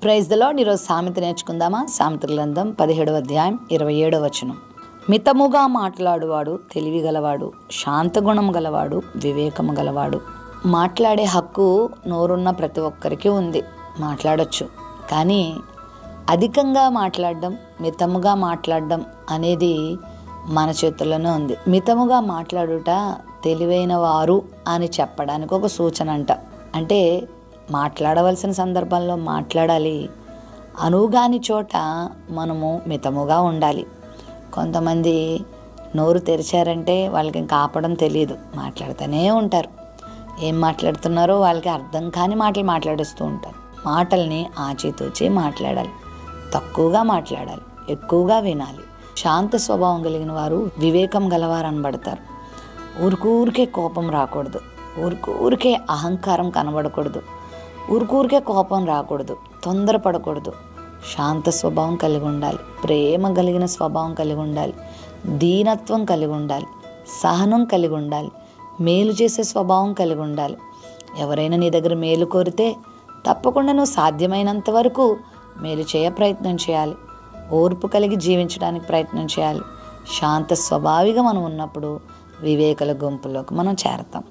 Praise the lord. ఈరోజు సామెత నేర్చుకుందామా? సామెతల గ్రంథం 17వ అధ్యాయం 27వ వచనం. మితముగా మాట్లాడువాడు తెలివి గలవాడు, శాంతగుణం గలవాడు వివేకము గలవాడు. మాట్లాడే హక్కు నోరున్న ప్రతి ఒక్కరికి ఉంది, మాట్లాడొచ్చు. కానీ అధికంగా మాట్లాడడం, మితముగా మాట్లాడడం అనేది మన చేతుల్లోనే ఉంది. మితముగా మాట్లాడుట తెలివైన వారు అని చెప్పడానికి ఒక సూచన అంట. అంటే మాట్లాడవలసిన సందర్భంలో మాట్లాడాలి, అనువుగాని చోట మనము మితముగా ఉండాలి. కొంతమంది నోరు తెరిచారంటే వాళ్ళకి ఇంకా ఆపడం తెలియదు, మాట్లాడుతూనే ఉంటారు. ఏం మాట్లాడుతున్నారో వాళ్ళకి అర్థం కాని మాటలు మాట్లాడిస్తూ ఉంటారు. మాటల్ని ఆచితూచి మాట్లాడాలి, తక్కువగా మాట్లాడాలి, ఎక్కువగా వినాలి. శాంత స్వభావం కలిగిన వారు వివేకం గలవారు అనబడతారు. ఊరికే కోపం రాకూడదు, ఊరికే అహంకారం కనబడకూడదు, ఊరికే కోపం రాకూడదు, తొందరపడకూడదు. శాంత స్వభావం కలిగి ఉండాలి, ప్రేమ కలిగిన స్వభావం కలిగి ఉండాలి, దీనత్వం కలిగి ఉండాలి, సహనం కలిగి ఉండాలి, మేలు చేసే స్వభావం కలిగి ఉండాలి. ఎవరైనా నీ దగ్గర మేలు కోరితే తప్పకుండా నువ్వు సాధ్యమైనంత వరకు మేలు ప్రయత్నం చేయాలి. ఓర్పు కలిగి జీవించడానికి ప్రయత్నం చేయాలి. శాంత స్వభావిగా మనం ఉన్నప్పుడు వివేకుల గుంపులోకి మనం చేరతాం.